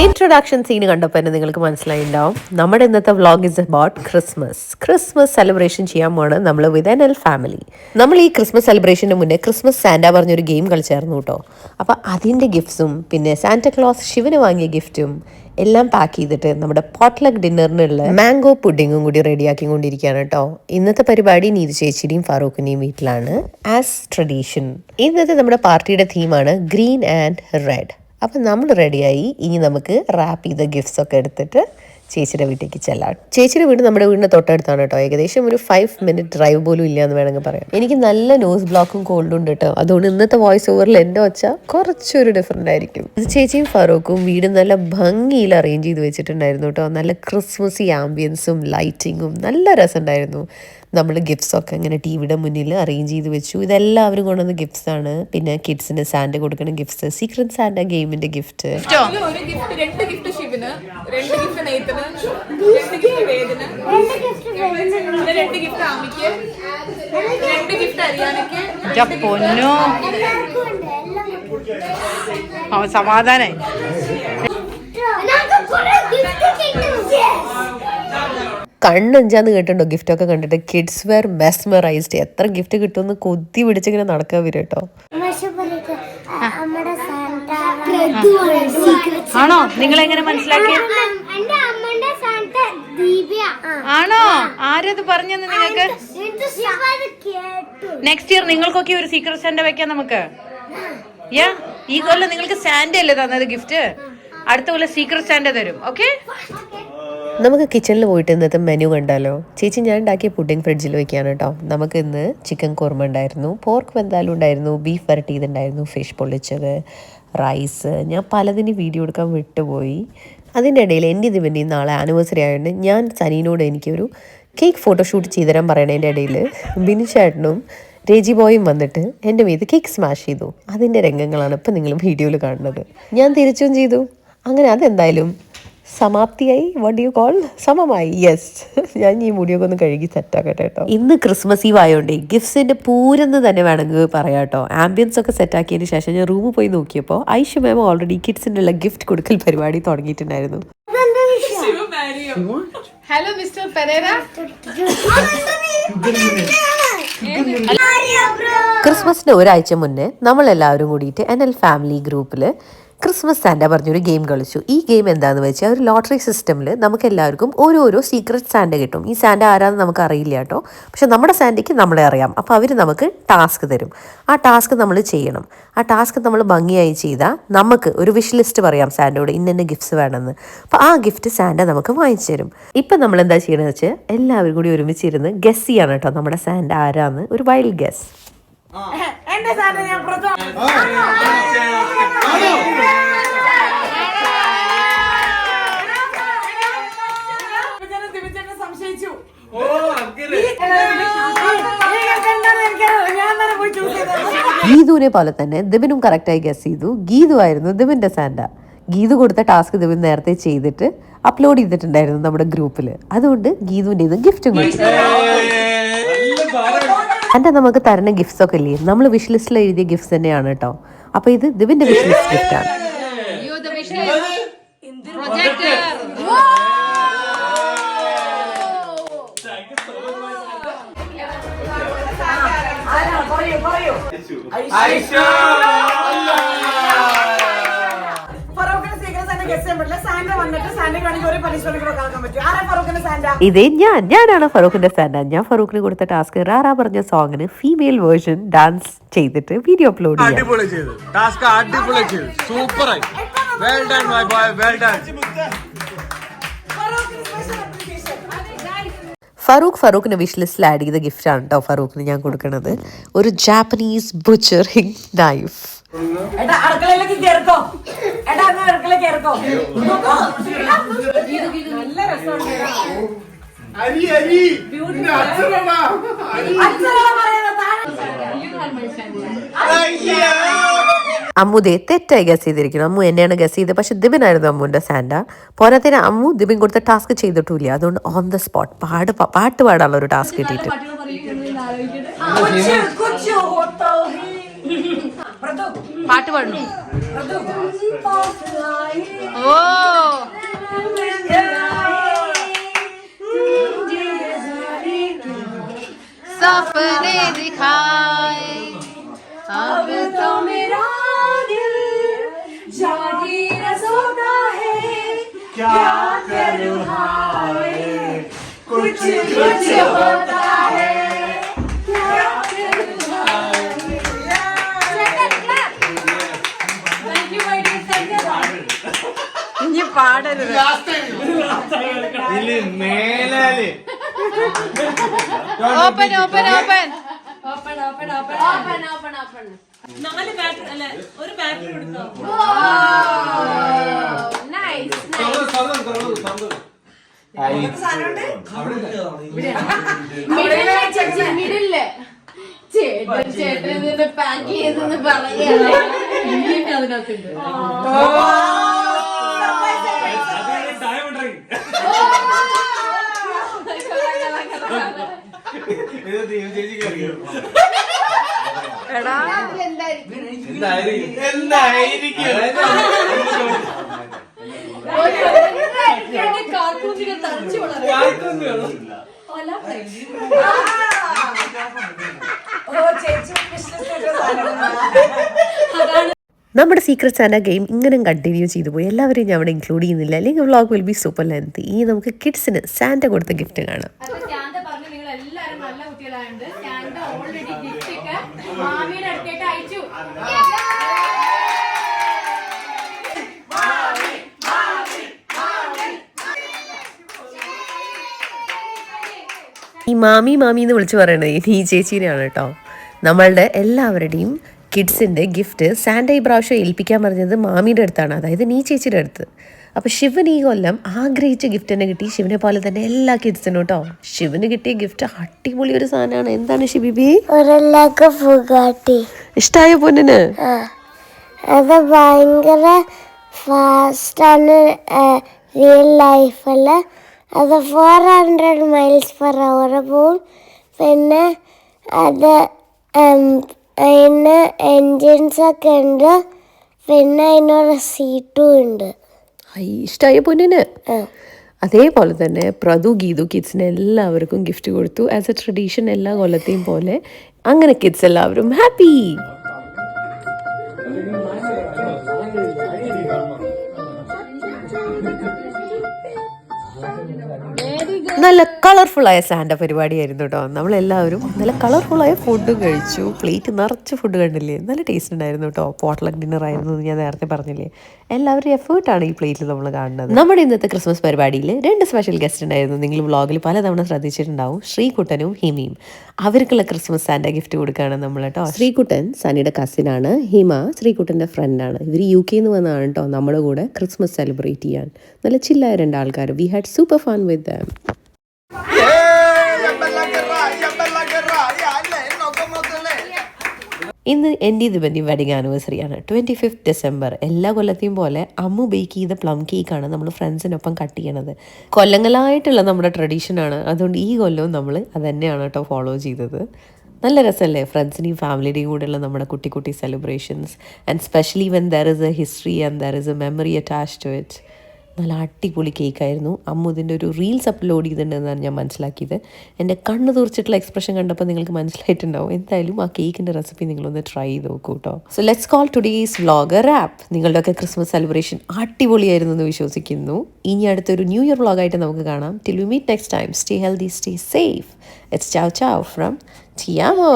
Introduction scene കണ്ടപ്പോൾ തന്നെ നിങ്ങൾക്ക് മനസ്സിലായിട്ടുണ്ടാവും നമ്മുടെ ഇന്നത്തെ vlog is about Christmas celebration ചെയ്യാൻ പോവാണ് നമ്മൾ വിത്ത് എൻ എൽ ഫാമിലി. നമ്മൾ ഈ ക്രിസ്മസ് സെലിബ്രേഷന് മുന്നേ ക്രിസ്മസ് സാന്റ പറഞ്ഞൊരു ഗെയിം കളിച്ചായിരുന്നു കേട്ടോ. അപ്പോൾ അതിൻ്റെ ഗിഫ്റ്റ്സും പിന്നെ സാന്റക്ലോസ് ശിവന് വാങ്ങിയ ഗിഫ്റ്റും എല്ലാം പാക്ക് ചെയ്തിട്ട് നമ്മുടെ പോട്ട്ലക്ക് ഡിന്നറിനുള്ള മാംഗോ പുഡിങ്ങും കൂടി റെഡിയാക്കിക്കൊണ്ടിരിക്കുകയാണ് കേട്ടോ. ഇന്നത്തെ പരിപാടി നീതു ചേച്ചിയുടെയും ഫാറൂഖിൻ്റെയും വീട്ടിലാണ് ആസ് ട്രഡീഷൻ. ഇന്നത്തെ നമ്മുടെ പാർട്ടിയുടെ തീമാണ് ഗ്രീൻ ആൻഡ് റെഡ്. അപ്പം നമ്മൾ റെഡിയായി. ഇനി നമുക്ക് റാപ്പ് ചെയ്ത ഗിഫ്റ്റ്സ് ഒക്കെ എടുത്തിട്ട് ചേച്ചിയുടെ വീട്ടിലേക്ക് ചെല്ലാം. ചേച്ചിയുടെ വീട് നമ്മുടെ വീടിൻ്റെ തൊട്ടടുത്താണ് കേട്ടോ. ഏകദേശം ഒരു 5 മിനിറ്റ് ഡ്രൈവ് പോലും ഇല്ല എന്ന് വേണമെങ്കിൽ പറയാം. എനിക്ക് നല്ല നോസ് ബ്ലോക്കും കോൾഡും ഉണ്ട് കേട്ടോ. അതുകൊണ്ട് ഇന്നത്തെ വോയിസ് ഓവറിൽ എൻ്റെ ഒച്ച കുറച്ചൊരു ഡിഫറെൻ്റ് ആയിരിക്കും. ഇത് ചേച്ചിയും ഫറൂഖും വീട് നല്ല ഭംഗിയിൽ അറേഞ്ച് ചെയ്ത് വെച്ചിട്ടുണ്ടായിരുന്നു കേട്ടോ. നല്ല ക്രിസ്മസി ആംബിയൻസും ലൈറ്റിങ്ങും നല്ല രസമുണ്ടായിരുന്നു. നമ്മൾ ഗിഫ്റ്റ്സൊക്കെ ഇങ്ങനെ ടി വിയുടെ മുന്നിൽ അറേഞ്ച് ചെയ്ത് വെച്ചു. ഇതെല്ലാവരും കൊണ്ടുവന്ന ഗിഫ്റ്റ്സ് ആണ്. പിന്നെ കിഡ്സിന് സാന്റ കൊടുക്കുന്ന ഗിഫ്റ്റ്സ്, സീക്രട്ട് സാന്റ ഗെയിമിന്റെ ഗിഫ്റ്റ്, സമാധാനായി. കണ്ണഞ്ചാന്ന് കേട്ടോ ഗിഫ്റ്റൊക്കെ കണ്ടിട്ട്. Kids were mesmerised. എത്ര ഗിഫ്റ്റ് കിട്ടുമെന്ന് കൊതി പിടിച്ചിങ്ങനെ നടക്കാൻ വരും കേട്ടോ. ആണോ? നിങ്ങൾ എങ്ങനെ മനസ്സിലാക്കി? ആണോ? ആരത് പറഞ്ഞത് നിങ്ങൾക്ക്? നെക്സ്റ്റ് ഇയർ നിങ്ങൾക്കൊക്കെ ഒരു സീക്രട്ട് സാന്റ വെക്കാം നമുക്ക്. ഈ കൊല്ലം നിങ്ങൾക്ക് സാന്റ അല്ലേ തന്നത് ഗിഫ്റ്റ്? അടുത്ത കൊല്ലം സീക്രട്ട് സാന്റ തരും. ഓക്കെ, നമുക്ക് കിച്ചണിൽ പോയിട്ട് ഇന്നത്തെ മെനു കണ്ടാലോ. ചേച്ചി ഞാൻ ഉണ്ടാക്കിയ പുഡിംഗ് ഫ്രിഡ്ജിൽ വെക്കുകയാണ് കേട്ടോ. നമുക്ക് ഇന്ന് ചിക്കൻ കുർമ ഉണ്ടായിരുന്നു, പോർക്ക് വെന്താലും ഉണ്ടായിരുന്നു, ബീഫ് വരട്ടിയതുണ്ടായിരുന്നു, ഫിഷ് പൊള്ളിച്ചത്, റൈസ്. ഞാൻ പലതിന് വീഡിയോ എടുക്കാൻ വിട്ടുപോയി. അതിൻ്റെ ഇടയിൽ എൻ്റെ ഇതിൻ്റെ നാളെ ആനിവേഴ്സറി ആയതുകൊണ്ട് ഞാൻ സനീനോട് എനിക്കൊരു കേക്ക് ഫോട്ടോഷൂട്ട് ചെയ്തു തരാൻ പറയണതിൻ്റെ ഇടയിൽ ബിനു ചേട്ടനും രേജി ബോയും വന്നിട്ട് എൻ്റെ മീത് കേക്ക് സ്മാഷ് ചെയ്തു. അതിൻ്റെ രംഗങ്ങളാണ് ഇപ്പം നിങ്ങൾ വീഡിയോയിൽ കാണുന്നത്. ഞാൻ തിരിച്ചും ചെയ്തു. അങ്ങനെ അതെന്തായാലും സമാപ്തിയായി. വാട്ട് യു കോൾ, സമമായി. യെസ്, ഞാൻ ഈ മുടിയൊക്കെ ഒന്ന് കഴുകി സെറ്റാക്കട്ടെ കേട്ടോ. ഇന്ന് ക്രിസ്മസ് ഈവ് ആയതുകൊണ്ട് ഗിഫ്റ്റ്സിൻ്റെ പൂരെന്ന് തന്നെ വേണമെങ്കിൽ പറയാം കേട്ടോ. ആംബിയൻസ് ഒക്കെ സെറ്റാക്കിയതിന് ശേഷം ഞാൻ റൂമിൽ പോയി നോക്കിയപ്പോൾ ഐഷു മാം ഓൾറെഡി കിഡ്സിൻ്റെ ഉള്ള ഗിഫ്റ്റ് കൊടുക്കൽ പരിപാടി തുടങ്ങിയിട്ടുണ്ടായിരുന്നു. Hello mister Pereira. ക്രിസ്മസിന്റെ ഒരാഴ്ച മുന്നേ നമ്മളെല്ലാവരും കൂടിയിട്ട് NL ഫാമിലി ഗ്രൂപ്പിൽ ക്രിസ്മസ് സാന്റ പറഞ്ഞൊരു ഗെയിം കളിച്ചു. ഈ ഗെയിം എന്താണെന്ന് വെച്ചാൽ ഒരു ലോട്ടറി സിസ്റ്റമിൽ നമുക്ക് എല്ലാവർക്കും ഓരോരോ സീക്രട്ട് സാന്റ കിട്ടും. ഈ സാന്റ ആരാന്ന് നമുക്ക് അറിയില്ല കേട്ടോ. പക്ഷെ നമ്മുടെ സാന്റയ്ക്ക് നമ്മളെ അറിയാം. അപ്പോൾ അവർ നമുക്ക് ടാസ്ക് തരും. ആ ടാസ്ക് നമ്മൾ ചെയ്യണം. ആ ടാസ്ക് നമ്മൾ ഭംഗിയായി ചെയ്താൽ നമുക്ക് ഒരു വിഷ് ലിസ്റ്റ് പറയാം സാന്റയോട്, ഇന്ന ഗിഫ്റ്റ്സ് വേണമെന്ന്. അപ്പോൾ ആ ഗിഫ്റ്റ് സാന്റ നമുക്ക് വാങ്ങിച്ചു തരും. ഇപ്പം നമ്മൾ എന്താ ചെയ്യണമെന്ന് വെച്ചാൽ എല്ലാവരും കൂടി ഒരുമിച്ചിരുന്ന് ഗസ് ചെയ്യാണ് കേട്ടോ നമ്മുടെ സാന്റ ആരാന്ന്. ഒരു വൈൽഡ് ഗസ്. ഗീതുവിനെ പോലെ തന്നെ ദിബിനും കറക്റ്റായി ഗസ് ചെയ്തു. ഗീതു ആയിരുന്നു ദിബിന്റെ സാന്റ. ഗീതു കൊടുത്ത ടാസ്ക് ദിബിൻ നേരത്തെ ചെയ്തിട്ട് അപ്ലോഡ് ചെയ്തിട്ടുണ്ടായിരുന്നു നമ്മുടെ ഗ്രൂപ്പിൽ. അതുകൊണ്ട് ഗീതുവിൻ്റെ ഇത് ഗിഫ്റ്റും കിട്ടി. എൻ്റെ നമുക്ക് തരുന്ന ഗിഫ്റ്റ്സ് ഒക്കെ ഇല്ലേ, നമ്മൾ വിഷ് ലിസ്റ്റിൽ എഴുതിയ ഗിഫ്റ്റ്സ് തന്നെയാണ് കേട്ടോ. അപ്പോൾ ഇത് ദിബിന്റെ വിഷ് ലിസ്റ്റ് ഗിഫ്റ്റാണ്. ഇതേ ഞാനാണ് ഫറൂഖിന്റെ സാന്റ. ഞാൻ ഫറൂഖിന് കൊടുത്ത ടാസ്ക് റാറാ പറഞ്ഞ സോങ്ങിന് ഫീമെയിൽ വേർഷൻ ഡാൻസ് ചെയ്തിട്ട് വീഡിയോ അപ്ലോഡ് ചെയ്യാം. ഫറൂഖിന് വിഷ് ലിസ്റ്റിൽ ആഡ് ചെയ്ത ഗിഫ്റ്റാണ് കേട്ടോ ഫറൂഖിന് ഞാൻ കൊടുക്കുന്നത്. ഒരു ജാപ്പനീസ് ബുച്ചറിംഗ് നൈഫ്. അമ്മുദേ തെറ്റായി ഗസ് ചെയ്തിരിക്കണം. അമ്മു എന്നെയാണ് ഗസ് ചെയ്തത്. പക്ഷെ ദിബിനായിരുന്നു അമ്മുവിന്റെ സാന്റ. പോരാത്തിന് അമ്മു ദിബിൻ കൊടുത്ത ടാസ്ക് ചെയ്തിട്ടില്ല. അതുകൊണ്ട് ഓൺ ദ സ്പോട്ട് പാട്ട് പാടാനുള്ള ഒരു ടാസ്ക് കിട്ടിയിട്ട് പാട്ട് പാടുന്നു. ഓ सपने दिखाए अब तो मेरा दिल जागीर सोता है क्या करूँ हाय कुछ कुछ होता है क्या करूँ हाय. ഇനി പാടരുത്. Open open open. നാല് ബാറ്ററി അല്ല ഒരു ബാറ്ററി കൊടുക്കാം. ചേട്ടൻ പാക്ക് ചെയ്തെന്ന് പറയാ അതിനകത്തുണ്ട്. എടാ കാർട്ടൂണിനെ തറച്ചു വളരാം. നമ്മുടെ സീക്രട്ട് സാന്റ ഗെയിം ഇങ്ങനെ കണ്ടിന്യൂ ചെയ്തു പോയി. എല്ലാവരെയും ഞാൻ അവിടെ ഇൻക്ലൂഡ് ചെയ്യുന്നില്ല, അല്ലെങ്കിൽ vlog will be super length. ഇനി നമുക്ക് കിഡ്സിന് സാന്റ കൊടുത്ത ഗിഫ്റ്റ് കാണാം. പറഞ്ഞു നിങ്ങൾ എല്ലാവരും നല്ല കുട്ടികളായുണ്ട്. സാന്റ ഓൾറെഡി ഗിഫ്റ്റ് ഒക്കെ മാമിയുടെ അടുത്തേക്ക് അയച്ചു. ഈ മാമി മാമി എന്ന് വിളിച്ച് പറയണത് ഈ ചേച്ചീനെയാണ് കേട്ടോ. നമ്മളുടെ എല്ലാവരുടെയും കിഡ്സിൻ്റെ ഗിഫ്റ്റ് സാന്റ ഈ പ്രാവശ്യം ഏൽപ്പിക്കാൻ പറഞ്ഞത് മാമിയുടെ അടുത്താണ്, അതായത് നീ ചേച്ചിയുടെ അടുത്ത്. അപ്പോൾ ശിവൻ ഈ കൊല്ലം ആഗ്രഹിച്ച ഗിഫ്റ്റ് തന്നെ കിട്ടി, ശിവനെ പോലെ തന്നെ എല്ലാ കിഡ്സിനും കേട്ടോ. ശിവന് കിട്ടിയ ഗിഫ്റ്റ് അടിപൊളി ഒരു സാധനമാണ്. എന്താണ് ഷിബിബി? ഇഷ്ടായ പൊന്നിന്? അത് ഭയങ്കര ഫാസ്റ്റാണ് റിയൽ ലൈഫിൽ. അത് 400 miles/hour പോവും. പിന്നെ അത് അതിന് എൻജിൻസൊക്കെ ഉണ്ട്. പിന്നെ അതിനൊരു സീറ്റും ഉണ്ട്. ഇഷ്ടമായ പൊന്നിന്? അതേപോലെ തന്നെ പ്രതു ഗീതു കിഡ്സിന് എല്ലാവർക്കും ഗിഫ്റ്റ് കൊടുത്തു. ആസ് എ ട്രഡീഷൻ എല്ലാ കൊല്ലത്തെയും പോലെ. അങ്ങനെ കിഡ്സ് എല്ലാവരും ഹാപ്പി. നല്ല കളർഫുള്ളായ സാന്റ പരിപാടിയായിരുന്നു കേട്ടോ. നമ്മളെല്ലാവരും നല്ല കളർഫുള്ളായ ഫുഡ് കഴിച്ചു. പ്ലേറ്റ് നിറച്ച് ഫുഡ് കണ്ടില്ലേ, നല്ല ടേസ്റ്റ് ഉണ്ടായിരുന്നു കേട്ടോ. പോട്ട്ലക്ക് ഡിന്നർ ആയിരുന്നു എന്ന് ഞാൻ നേരത്തെ പറഞ്ഞില്ലേ. എല്ലാവരും എഫേർട്ടാണ് ഈ പ്ലേറ്റിൽ നമ്മൾ കാണുന്നത്. നമ്മുടെ ഇന്നത്തെ ക്രിസ്മസ് പരിപാടിയിൽ 2 സ്പെഷ്യൽ ഗസ്റ്റ് ഉണ്ടായിരുന്നു. നിങ്ങൾ വ്ളോഗിൽ പലതവണ ശ്രദ്ധിച്ചിട്ടുണ്ടാവും. ശ്രീകുട്ടനും ഹിമയും. അവർക്കുള്ള ക്രിസ്മസ് സാന്റ ഗിഫ്റ്റ് കൊടുക്കുകയാണ് നമ്മൾ കേട്ടോ. ശ്രീകുട്ടൻ സണ്ണിയുടെ കസിനാണ്, ഹിമ ശ്രീകുട്ടൻ്റെ ഫ്രണ്ടാണ്. ഇവർ UK നിന്ന് വന്നതാണ് കേട്ടോ നമ്മുടെ കൂടെ ക്രിസ്മസ് സെലിബ്രേറ്റ് ചെയ്യാൻ. നല്ല ചില്ലായ 2 ആൾക്കാർ. വി ഹാഡ് സൂപ്പർ ഫൺ വിത്ത് ദം. ഇന്ന് എൻ്റെ ദിവൻ്റെ വെഡിങ് ആനിവേഴ്സറിയാണ്, 25th December. എല്ലാ കൊല്ലത്തെയും പോലെ അമ്മു ബേക്ക് ചെയ്ത പ്ലം കേക്കാണ് നമ്മൾ ഫ്രണ്ട്സിനൊപ്പം കട്ട് ചെയ്യണത്. കൊല്ലങ്ങളായിട്ടുള്ള നമ്മുടെ ട്രഡീഷനാണ്. അതുകൊണ്ട് ഈ കൊല്ലവും നമ്മൾ അത് തന്നെയാണ് കേട്ടോ ഫോളോ ചെയ്തത്. നല്ല രസമല്ലേ ഫ്രണ്ട്സിനെയും ഫാമിലിയുടെയും കൂടെയുള്ള നമ്മുടെ കുട്ടി കുട്ടി celebrations. And specially when there is a history and there is a memory attached to it. നല്ല അടിപൊളി കേക്കായിരുന്നു. അമ്മു ഇതിൻ്റെ ഒരു റീൽസ് അപ്ലോഡ് ചെയ്തിട്ടുണ്ടെന്നാണ് ഞാൻ മനസ്സിലാക്കിയത്. എൻ്റെ കണ്ണ് തുറച്ചിട്ടുള്ള എക്സ്പ്രഷൻ കണ്ടപ്പോൾ നിങ്ങൾക്ക് മനസ്സിലായിട്ടുണ്ടാവും. എന്തായാലും ആ കേക്കിൻ്റെ റെസിപ്പി നിങ്ങളൊന്ന് ട്രൈ ചെയ്ത് നോക്കൂ കേട്ടോ. So let's call today's vlog a wrap. നിങ്ങളുടെയൊക്കെ ക്രിസ്മസ് സെലിബ്രേഷൻ അടിപൊളിയായിരുന്നു എന്ന് വിശ്വസിക്കുന്നു. ഇനി അടുത്തൊരു ന്യൂ ഇയർ വ്ളോഗായിട്ട് നമുക്ക് കാണാം. Till we meet next time, stay healthy, stay safe. It's ചാവ് ചാവ് ഫ്രം ടിയാമോ.